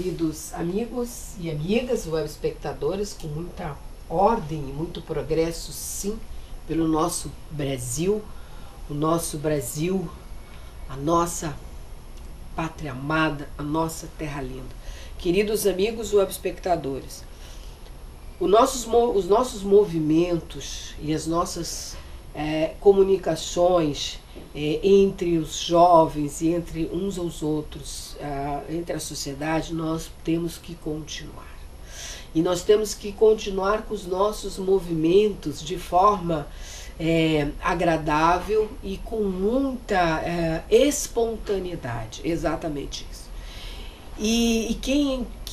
queridos amigos e amigas, web espectadores, com muita ordem e muito progresso, sim, pelo nosso Brasil, o nosso Brasil, a nossa pátria amada, a nossa terra linda. Queridos amigos web espectadores, os nossos movimentos e as nossas comunicações entre os jovens e entre uns aos outros, entre a sociedade, nós temos que continuar. E nós temos que continuar com os nossos movimentos de forma agradável e com muita espontaneidade, exatamente isso. E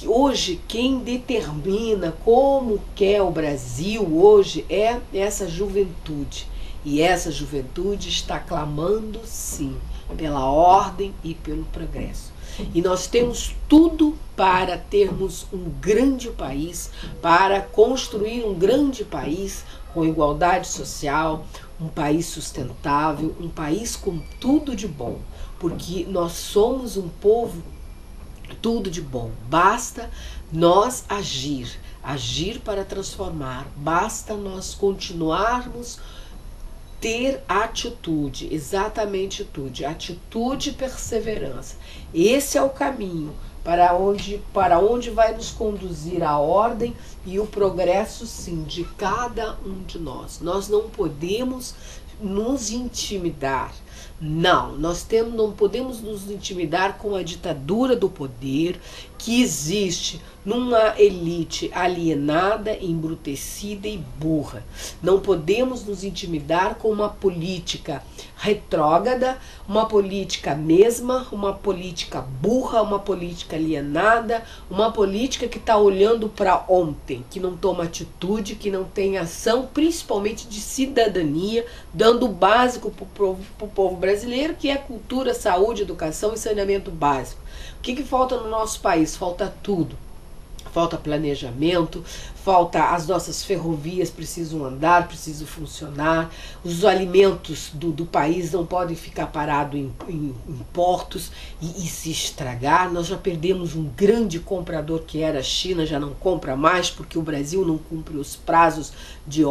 hoje quem determina como quer o Brasil hoje é essa juventude. E essa juventude está clamando, sim, pela ordem e pelo progresso. E nós temos tudo para termos um grande país, para construir um grande país com igualdade social, um país sustentável, um país com tudo de bom. Porque nós somos um povo tudo de bom. Basta nós agir para transformar. Basta nós continuarmos ter atitude, exatamente atitude e perseverança. Esse é o caminho para onde vai nos conduzir a ordem e o progresso, sim, de cada um de nós. Nós não podemos nos intimidar. Não podemos nos intimidar com a ditadura do poder que existe numa elite alienada, embrutecida e burra. Não podemos nos intimidar com uma política retrógrada, uma política uma política burra, uma política alienada, uma política que está olhando para ontem, que não toma atitude, que não tem ação, principalmente de cidadania, dando o básico para o povo brasileiro, que é cultura, saúde, educação e saneamento básico. O que falta no nosso país? Falta tudo. Falta planejamento, as nossas ferrovias precisam andar, precisam funcionar, os alimentos do país não podem ficar parados em portos e se estragar. Nós já perdemos um grande comprador que era a China, já não compra mais porque o Brasil não cumpre os prazos de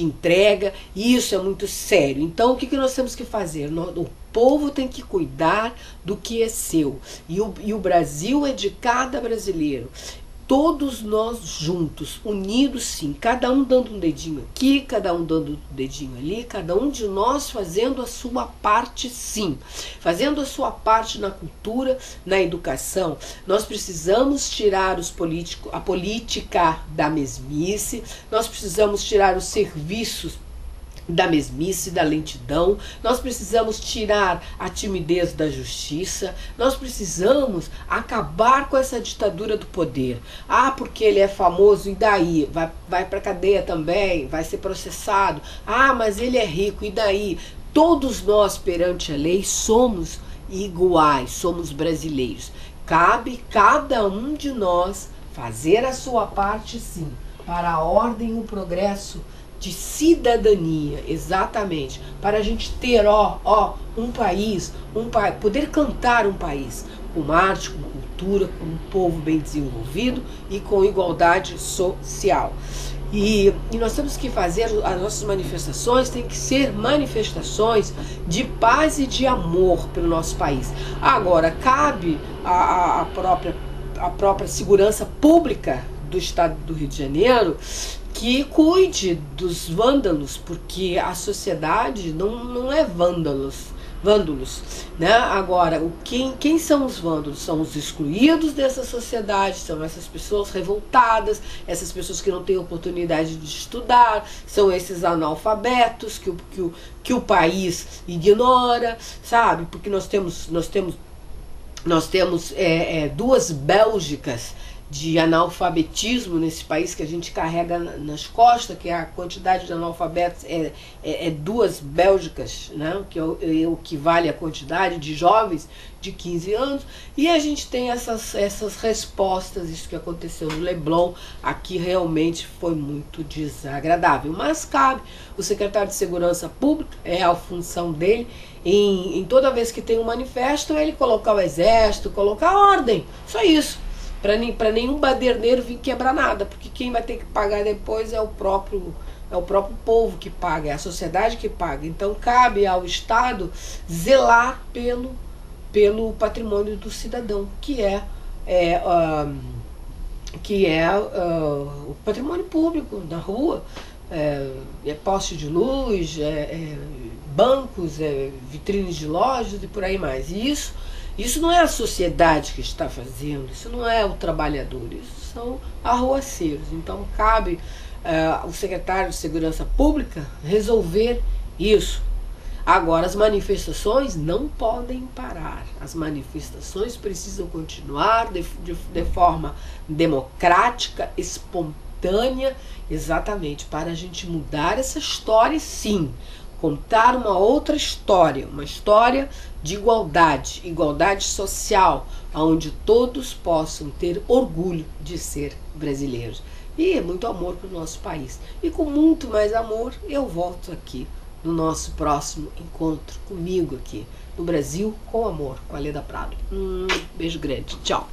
entrega, e isso é muito sério. Então o que nós temos que fazer? O povo tem que cuidar do que é seu, e o Brasil é de cada brasileiro. Todos nós juntos, unidos sim, cada um dando um dedinho aqui, cada um dando um dedinho ali, cada um de nós fazendo a sua parte sim, fazendo a sua parte na cultura, na educação. Nós precisamos tirar a política da mesmice, nós precisamos tirar os serviços da mesmice, da lentidão, nós precisamos tirar a timidez da justiça, nós precisamos acabar com essa ditadura do poder. Porque ele é famoso, e daí? Vai para cadeia também, vai ser processado. Mas ele é rico, e daí? Todos nós perante a lei somos iguais, somos brasileiros. Cabe cada um de nós fazer a sua parte sim, para a ordem e o progresso de cidadania, exatamente, para a gente ter um país, poder cantar um país com arte, com cultura, com um povo bem desenvolvido e com igualdade social. E nós temos que fazer, as nossas manifestações têm que ser manifestações de paz e de amor pelo nosso país. Agora, cabe a própria segurança pública do estado do Rio de Janeiro que cuide dos vândalos, porque a sociedade não é vândalos, né? Agora, quem são os vândalos? São os excluídos dessa sociedade, são essas pessoas revoltadas, essas pessoas que não têm oportunidade de estudar, são esses analfabetos que o país ignora, sabe? Porque nós temos duas Bélgicas de analfabetismo nesse país que a gente carrega nas costas, que a quantidade de analfabetos é duas Bélgicas, né? Que equivale à quantidade de jovens de 15 anos, e a gente tem essas respostas. Isso que aconteceu no Leblon aqui realmente foi muito desagradável, mas cabe o secretário de Segurança Pública, é a função dele, em toda vez que tem um manifesto, ele colocar o exército, colocar a ordem. Só isso. Para nenhum baderneiro vir quebrar nada, porque quem vai ter que pagar depois é o próprio povo que paga, é a sociedade que paga. Então cabe ao Estado zelar pelo patrimônio do cidadão, que é o patrimônio público na rua, poste de luz, bancos, vitrines de lojas e por aí mais. E isso não é a sociedade que está fazendo, isso não é o trabalhador, isso são arruaceiros. Então cabe o secretário de Segurança Pública resolver isso. Agora, as manifestações não podem parar. As manifestações precisam continuar de forma democrática, espontânea, exatamente para a gente mudar essa história, sim. Contar uma outra história, uma história de igualdade social, onde todos possam ter orgulho de ser brasileiros. E muito amor para o nosso país. E com muito mais amor, eu volto aqui no nosso próximo encontro comigo aqui no Brasil com Amor, com a Leda Prado. Beijo grande, tchau.